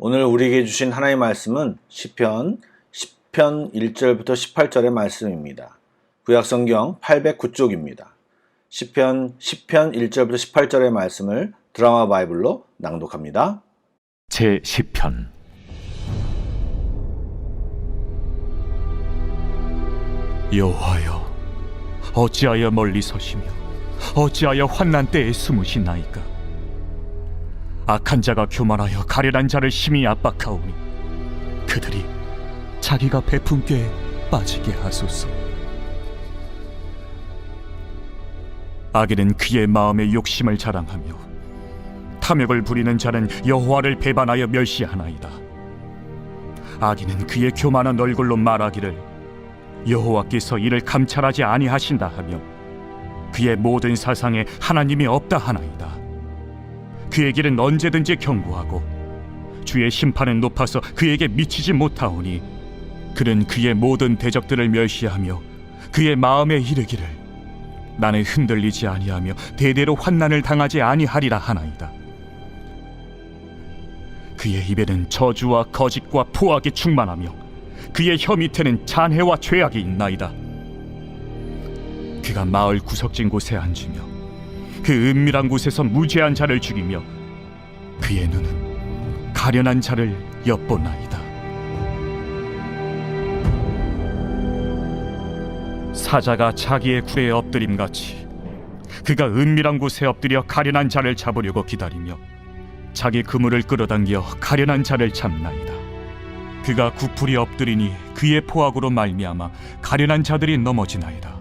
오늘 우리에게 주신 하나님의 말씀은 시편 10편 1절부터 18절의 말씀입니다. 구약성경 809쪽입니다. 시편 10편 1절부터 18절의 말씀을 드라마 바이블로 낭독합니다. 제 10편. 여호와여, 어찌하여 멀리 서시며 어찌하여 환난 때에 숨으시나이까? 악한 자가 교만하여 가련한 자를 심히 압박하오니 그들이 자기가 베푼 꾀에 빠지게 하소서. 악인은 그의 마음의 욕심을 자랑하며 탐욕을 부리는 자는 여호와를 배반하여 멸시하나이다. 악인은 그의 교만한 얼굴로 말하기를 여호와께서 이를 감찰하지 아니하신다 하며 그의 모든 사상에 하나님이 없다 하나이다. 그의 길은 언제든지 견고하고 주의 심판은 높아서 그에게 미치지 못하오니 그는 그의 모든 대적들을 멸시하며 그의 마음에 이르기를 나는 흔들리지 아니하며 대대로 환난을 당하지 아니하리라 하나이다. 그의 입에는 저주와 거짓과 포악이 충만하며 그의 혀 밑에는 잔해와 죄악이 있나이다. 그가 마을 구석진 곳에 앉으며 그 은밀한 곳에서 무죄한 자를 죽이며 그의 눈은 가련한 자를 엿보나이다. 사자가 자기의 굴에 엎드림같이 그가 은밀한 곳에 엎드려 가련한 자를 잡으려고 기다리며 자기 그물을 끌어당겨 가련한 자를 잡나이다. 그가 구풀이 엎드리니 그의 포악으로 말미암아 가련한 자들이 넘어지나이다.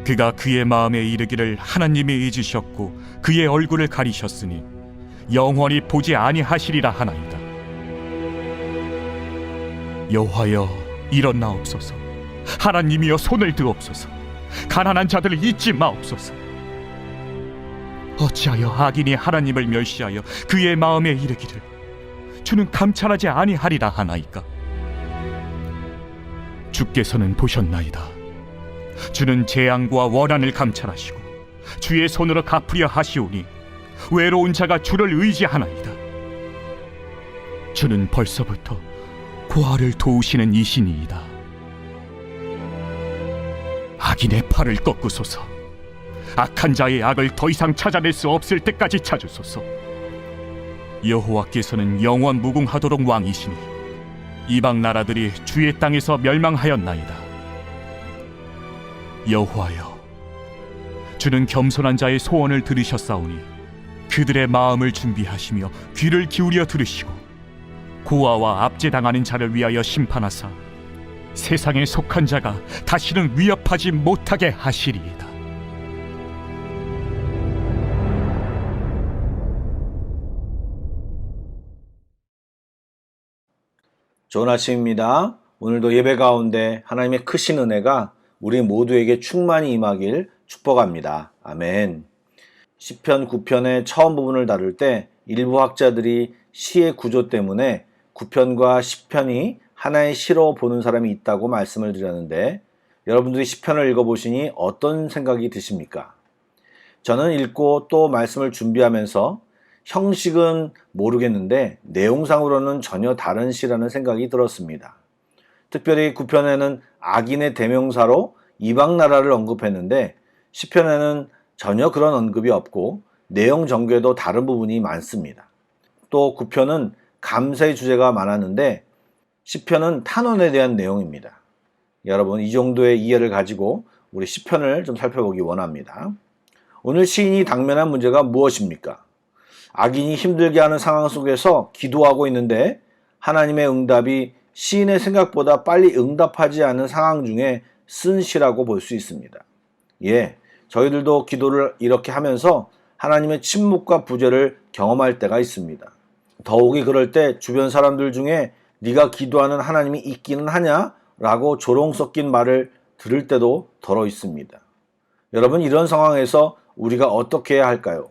그가 그의 마음에 이르기를 하나님이 잊으셨고 그의 얼굴을 가리셨으니 영원히 보지 아니하시리라 하나이다. 여호와여, 일어나옵소서. 하나님이여, 손을 드옵소서. 가난한 자들을 잊지 마옵소서. 어찌하여 악인이 하나님을 멸시하여 그의 마음에 이르기를 주는 감찰하지 아니하리라 하나이까? 주께서는 보셨나이다. 주는 재앙과 원한을 감찰하시고 주의 손으로 갚으려 하시오니 외로운 자가 주를 의지하나이다. 주는 벌써부터 고아를 도우시는 이신이이다. 악인의 팔을 꺾으소서. 악한 자의 악을 더 이상 찾아낼 수 없을 때까지 찾으소서. 여호와께서는 영원 무궁하도록 왕이시니 이방 나라들이 주의 땅에서 멸망하였나이다. 여호와여, 주는 겸손한 자의 소원을 들으셨사오니 그들의 마음을 준비하시며 귀를 기울여 들으시고 고아와 압제당하는 자를 위하여 심판하사 세상에 속한 자가 다시는 위협하지 못하게 하시리이다. 좋은 아침입니다. 오늘도 예배 가운데 하나님의 크신 은혜가 우리 모두에게 충만히 임하길 축복합니다. 아멘. 시편 9편의 처음 부분을 다룰 때 일부 학자들이 시의 구조 때문에 9편과 10편이 하나의 시로 보는 사람이 있다고 말씀을 드렸는데 여러분들이 10편을 읽어보시니 어떤 생각이 드십니까? 저는 읽고 또 말씀을 준비하면서 형식은 모르겠는데 내용상으로는 전혀 다른 시라는 생각이 들었습니다. 특별히 9편에는 악인의 대명사로 이방 나라를 언급했는데 10편에는 전혀 그런 언급이 없고 내용 전개도 다른 부분이 많습니다. 또 9편은 감사의 주제가 많았는데 10편은 탄원에 대한 내용입니다. 여러분, 이 정도의 이해를 가지고 우리 10편을 좀 살펴보기 원합니다. 오늘 시인이 당면한 문제가 무엇입니까? 악인이 힘들게 하는 상황 속에서 기도하고 있는데 하나님의 응답이 시인의 생각보다 빨리 응답하지 않은 상황 중에 쓴 시라고 볼 수 있습니다. 저희들도 기도를 이렇게 하면서 하나님의 침묵과 부재를 경험할 때가 있습니다. 더욱이 그럴 때 주변 사람들 중에 네가 기도하는 하나님이 있기는 하냐? 라고 조롱 섞인 말을 들을 때도 덜어 있습니다. 여러분, 이런 상황에서 우리가 어떻게 해야 할까요?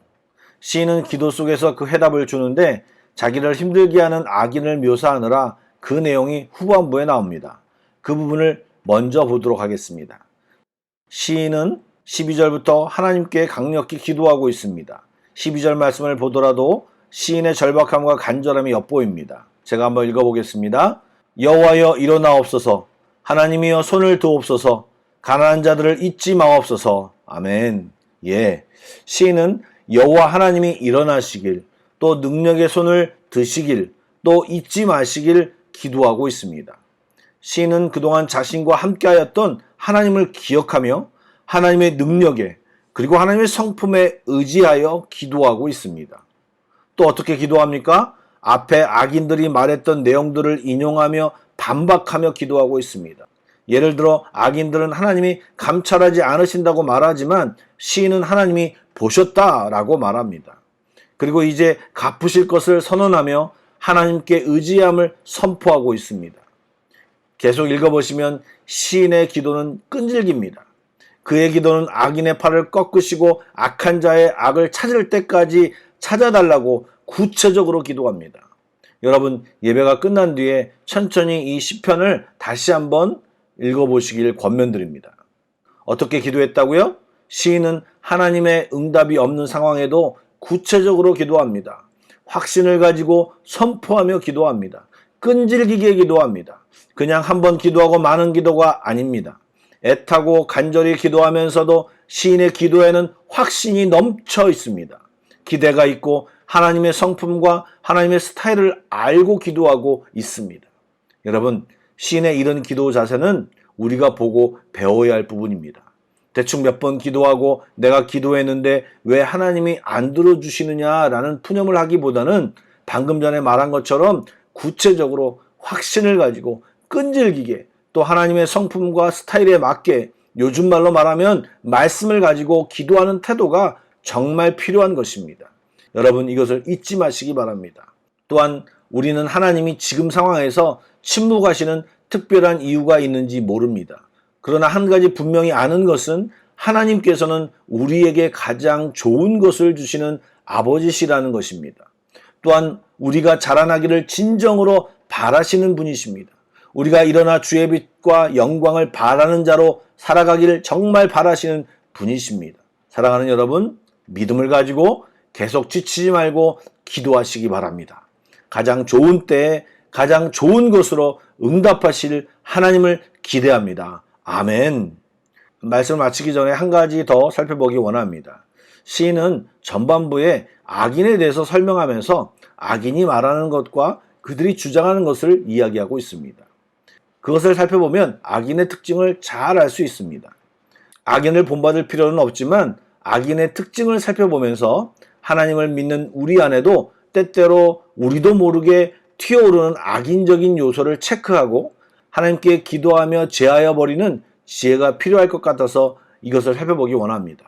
시인은 기도 속에서 그 해답을 주는데 자기를 힘들게 하는 악인을 묘사하느라 그 내용이 후반부에 나옵니다. 그 부분을 먼저 보도록 하겠습니다. 시인은 12절부터 하나님께 강력히 기도하고 있습니다. 12절 말씀을 보더라도 시인의 절박함과 간절함이 엿보입니다. 제가 한번 읽어보겠습니다. 여호와여 일어나옵소서. 하나님이여 손을 두옵소서. 가난한 자들을 잊지 마옵소서. 아멘. 예, 시인은 여호와 하나님이 일어나시길, 또 능력의 손을 드시길, 또 잊지 마시길 기도하고 있습니다. 시인은 그동안 자신과 함께하였던 하나님을 기억하며 하나님의 능력에, 그리고 하나님의 성품에 의지하여 기도하고 있습니다. 또 어떻게 기도합니까? 앞에 악인들이 말했던 내용들을 인용하며 반박하며 기도하고 있습니다. 예를 들어 악인들은 하나님이 감찰하지 않으신다고 말하지만 시인은 하나님이 보셨다라고 말합니다. 그리고 이제 갚으실 것을 선언하며 하나님께 의지함을 선포하고 있습니다. 계속 읽어보시면 시인의 기도는 끈질깁니다. 그의 기도는 악인의 팔을 꺾으시고 악한 자의 악을 찾을 때까지 찾아달라고 구체적으로 기도합니다. 여러분, 예배가 끝난 뒤에 천천히 이 시편을 다시 한번 읽어보시길 권면드립니다. 어떻게 기도했다고요? 시인은 하나님의 응답이 없는 상황에도 구체적으로 기도합니다. 확신을 가지고 선포하며 기도합니다. 끈질기게 기도합니다. 그냥 한번 기도하고 마는 기도가 아닙니다. 애타고 간절히 기도하면서도 시인의 기도에는 확신이 넘쳐 있습니다. 기대가 있고 하나님의 성품과 하나님의 스타일을 알고 기도하고 있습니다. 여러분, 시인의 이런 기도 자세는 우리가 보고 배워야 할 부분입니다. 대충 몇 번 기도하고 내가 기도했는데 왜 하나님이 안 들어주시느냐라는 푸념을 하기보다는 방금 전에 말한 것처럼 구체적으로 확신을 가지고 끈질기게, 또 하나님의 성품과 스타일에 맞게, 요즘 말로 말하면 말씀을 가지고 기도하는 태도가 정말 필요한 것입니다. 여러분, 이것을 잊지 마시기 바랍니다. 또한 우리는 하나님이 지금 상황에서 침묵하시는 특별한 이유가 있는지 모릅니다. 그러나 한 가지 분명히 아는 것은 하나님께서는 우리에게 가장 좋은 것을 주시는 아버지시라는 것입니다. 또한 우리가 자라나기를 진정으로 바라시는 분이십니다. 우리가 일어나 주의 빛과 영광을 바라는 자로 살아가기를 정말 바라시는 분이십니다. 사랑하는 여러분, 믿음을 가지고 계속 지치지 말고 기도하시기 바랍니다. 가장 좋은 때에 가장 좋은 것으로 응답하실 하나님을 기대합니다. 아멘. 말씀을 마치기 전에 한 가지 더 살펴보기 원합니다. 시인은 전반부에 악인에 대해서 설명하면서 악인이 말하는 것과 그들이 주장하는 것을 이야기하고 있습니다. 그것을 살펴보면 악인의 특징을 잘 알 수 있습니다. 악인을 본받을 필요는 없지만 악인의 특징을 살펴보면서 하나님을 믿는 우리 안에도 때때로 우리도 모르게 튀어오르는 악인적인 요소를 체크하고 하나님께 기도하며 제하여 버리는 지혜가 필요할 것 같아서 이것을 살펴보기 원합니다.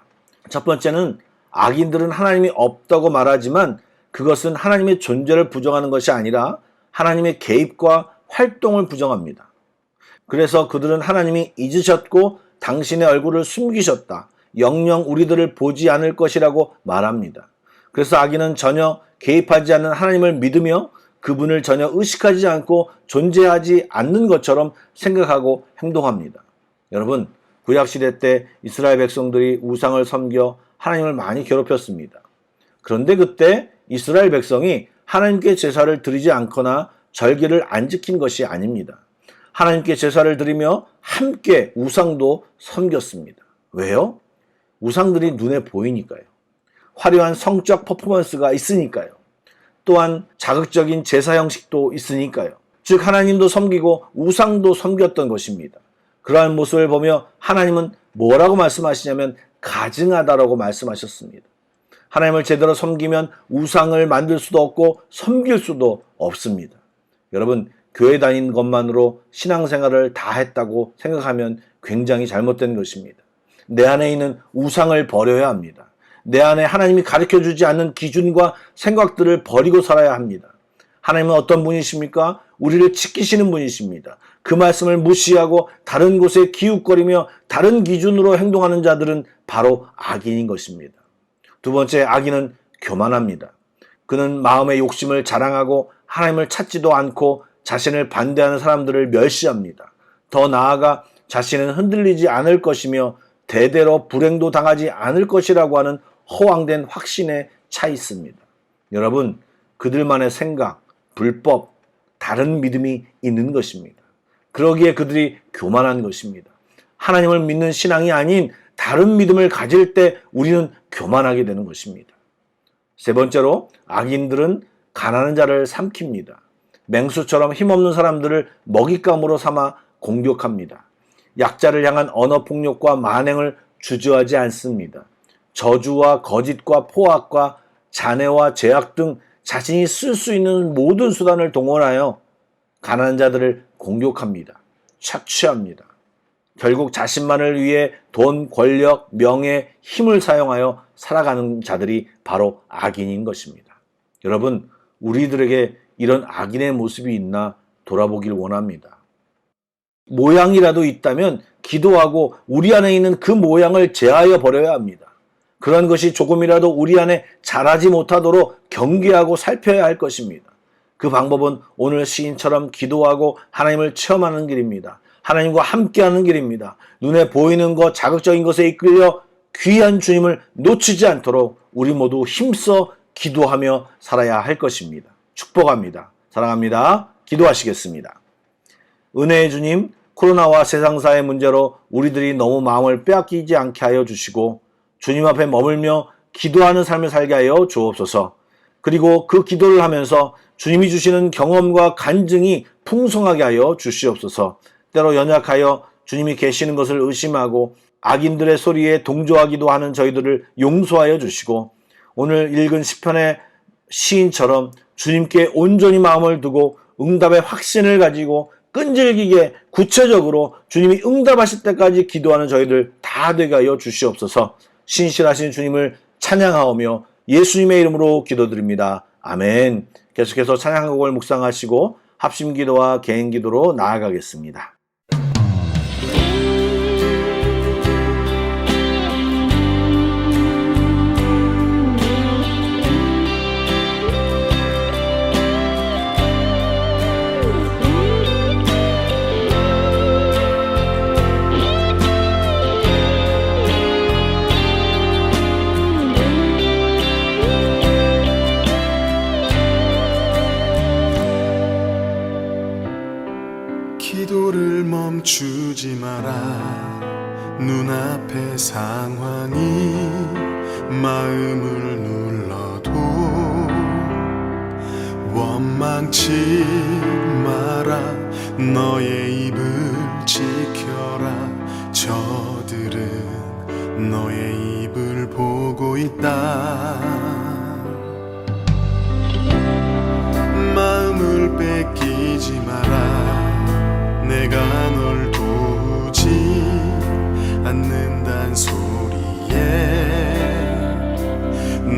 첫 번째는 악인들은 하나님이 없다고 말하지만 그것은 하나님의 존재를 부정하는 것이 아니라 하나님의 개입과 활동을 부정합니다. 그래서 그들은 하나님이 잊으셨고 당신의 얼굴을 숨기셨다, 영영 우리들을 보지 않을 것이라고 말합니다. 그래서 악인은 전혀 개입하지 않는 하나님을 믿으며 그분을 전혀 의식하지 않고 존재하지 않는 것처럼 생각하고 행동합니다. 여러분, 구약시대 때 이스라엘 백성들이 우상을 섬겨 하나님을 많이 괴롭혔습니다. 그런데 그때 이스라엘 백성이 하나님께 제사를 드리지 않거나 절기를 안 지킨 것이 아닙니다. 하나님께 제사를 드리며 함께 우상도 섬겼습니다. 왜요? 우상들이 눈에 보이니까요. 화려한 성적 퍼포먼스가 있으니까요. 또한 자극적인 제사 형식도 있으니까요. 즉 하나님도 섬기고 우상도 섬겼던 것입니다. 그러한 모습을 보며 하나님은 뭐라고 말씀하시냐면 가증하다라고 말씀하셨습니다. 하나님을 제대로 섬기면 우상을 만들 수도 없고 섬길 수도 없습니다. 여러분, 교회 다닌 것만으로 신앙생활을 다 했다고 생각하면 굉장히 잘못된 것입니다. 내 안에 있는 우상을 버려야 합니다. 내 안에 하나님이 가르쳐주지 않는 기준과 생각들을 버리고 살아야 합니다. 하나님은 어떤 분이십니까? 우리를 지키시는 분이십니다. 그 말씀을 무시하고 다른 곳에 기웃거리며 다른 기준으로 행동하는 자들은 바로 악인인 것입니다. 두 번째, 악인은 교만합니다. 그는 마음의 욕심을 자랑하고 하나님을 찾지도 않고 자신을 반대하는 사람들을 멸시합니다. 더 나아가 자신은 흔들리지 않을 것이며 대대로 불행도 당하지 않을 것이라고 하는 허황된 확신에 차 있습니다. 여러분, 그들만의 생각, 불법, 다른 믿음이 있는 것입니다. 그러기에 그들이 교만한 것입니다. 하나님을 믿는 신앙이 아닌 다른 믿음을 가질 때 우리는 교만하게 되는 것입니다. 세 번째로 악인들은 가난한 자를 삼킵니다. 맹수처럼 힘없는 사람들을 먹잇감으로 삼아 공격합니다. 약자를 향한 언어폭력과 만행을 주저하지 않습니다. 저주와 거짓과 포악과 잔해와 죄악 등 자신이 쓸 수 있는 모든 수단을 동원하여 가난한 자들을 공격합니다. 착취합니다. 결국 자신만을 위해 돈, 권력, 명예, 힘을 사용하여 살아가는 자들이 바로 악인인 것입니다. 여러분, 우리들에게 이런 악인의 모습이 있나 돌아보길 원합니다. 모양이라도 있다면 기도하고 우리 안에 있는 그 모양을 제하여 버려야 합니다. 그런 것이 조금이라도 우리 안에 자라지 못하도록 경계하고 살펴야 할 것입니다. 그 방법은 오늘 시인처럼 기도하고 하나님을 체험하는 길입니다. 하나님과 함께하는 길입니다. 눈에 보이는 것, 자극적인 것에 이끌려 귀한 주님을 놓치지 않도록 우리 모두 힘써 기도하며 살아야 할 것입니다. 축복합니다. 사랑합니다. 기도하시겠습니다. 은혜의 주님, 코로나와 세상사의 문제로 우리들이 너무 마음을 빼앗기지 않게 하여 주시고 주님 앞에 머물며 기도하는 삶을 살게 하여 주옵소서. 그리고 그 기도를 하면서 주님이 주시는 경험과 간증이 풍성하게 하여 주시옵소서. 때로 연약하여 주님이 계시는 것을 의심하고 악인들의 소리에 동조하기도 하는 저희들을 용서하여 주시고 오늘 읽은 시편의 시인처럼 주님께 온전히 마음을 두고 응답의 확신을 가지고 끈질기게 구체적으로 주님이 응답하실 때까지 기도하는 저희들 다 되게 하여 주시옵소서. 신실하신 주님을 찬양하오며 예수님의 이름으로 기도드립니다. 아멘. 계속해서 찬양곡을 묵상하시고 합심기도와 개인기도로 나아가겠습니다. 기도를 멈추지 마라. 눈앞의 상황이 마음을 눌러도 원망치 마라. 너의 입을 지켜라. 저들은 너의 입을 보고 있다. 마음을 뺏기지 마라. 내가 널 도우지 않는단 소리에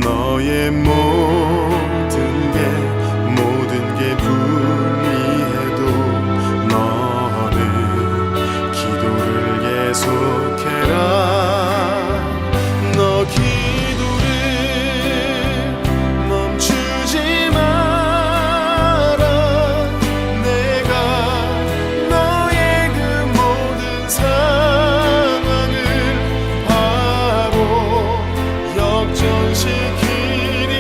너의 모든 게 불리해도 너는 기도를 계속해라. 너 기도를 멈추지 마라. 내가 너의 그 모든 상황을 바로 역전시키리.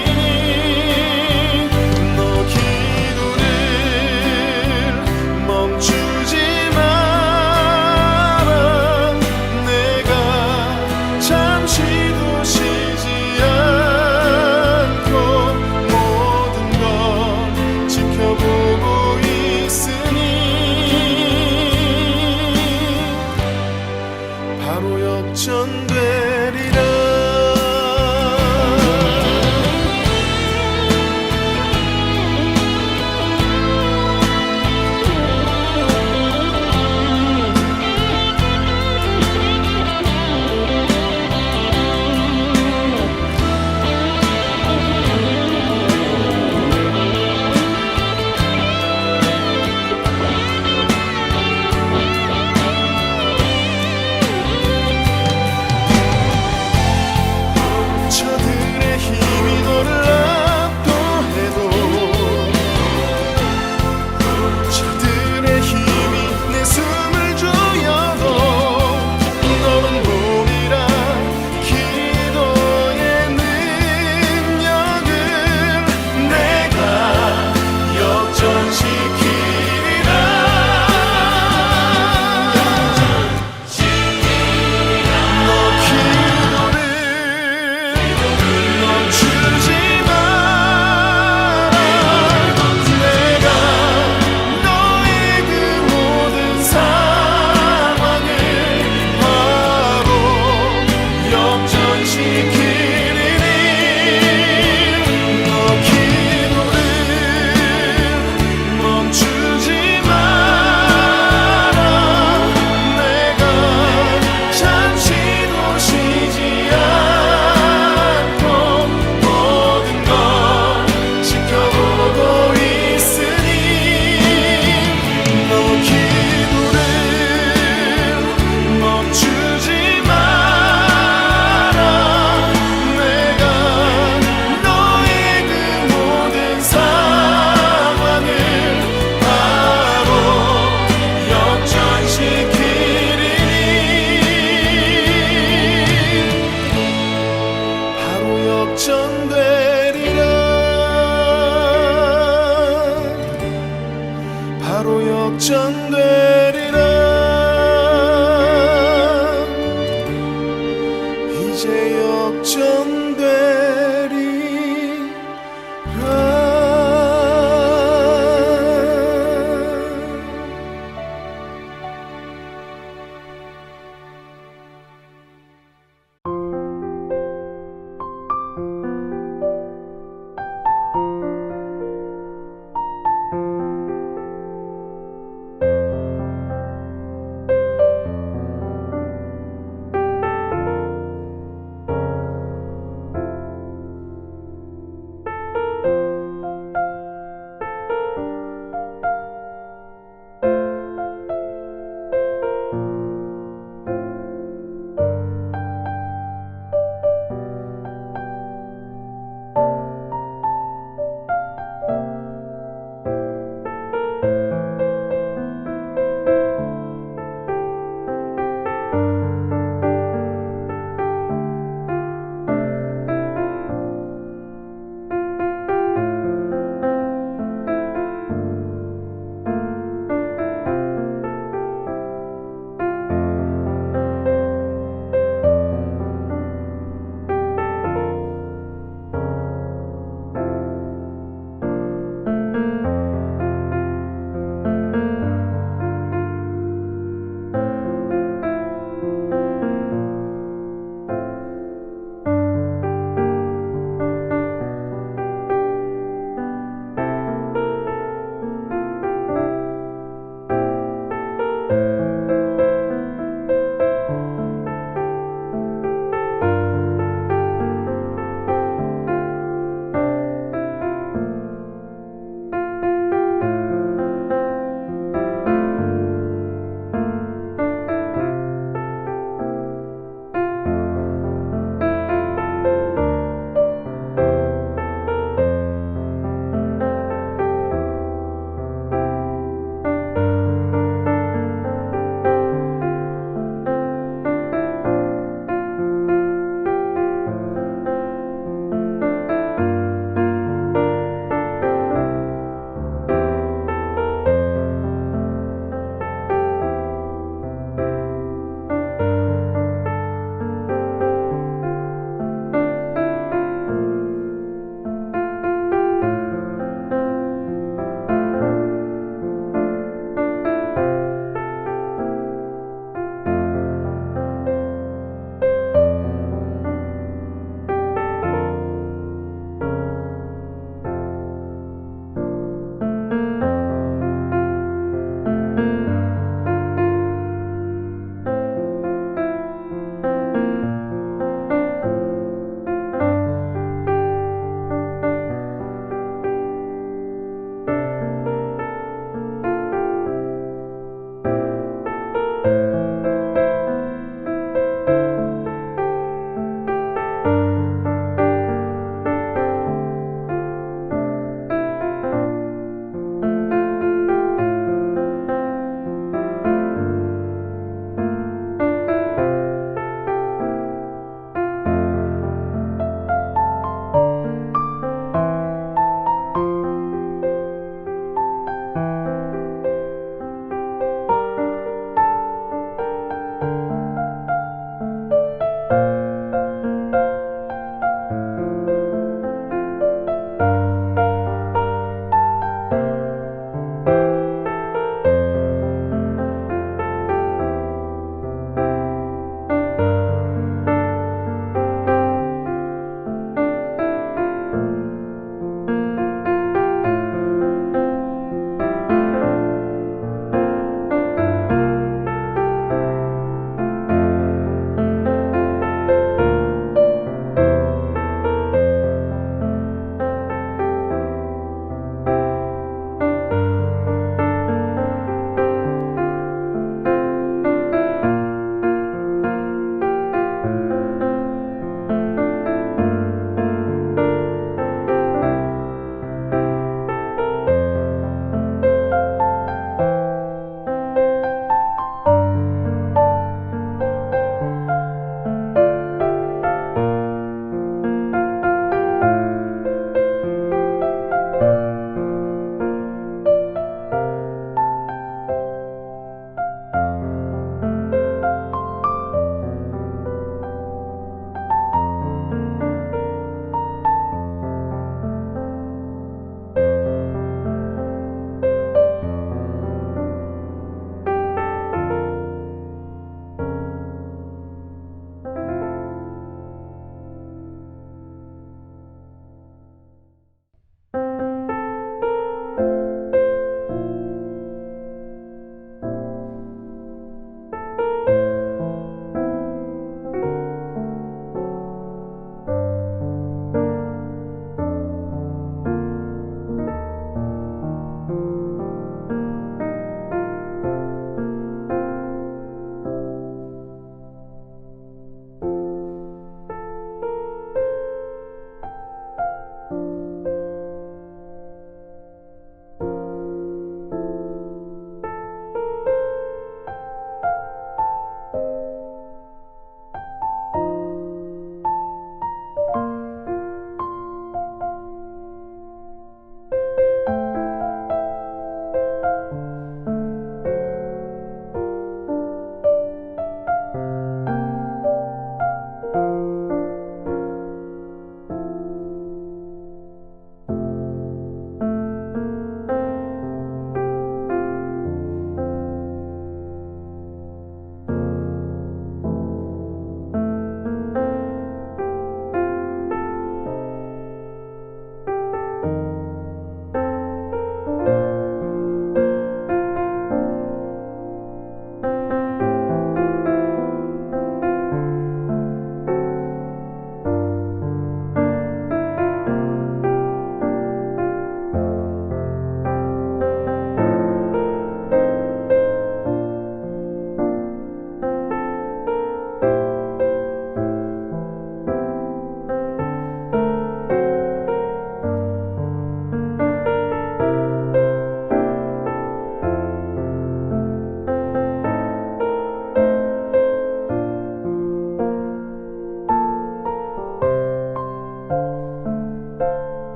이제 역전되리라.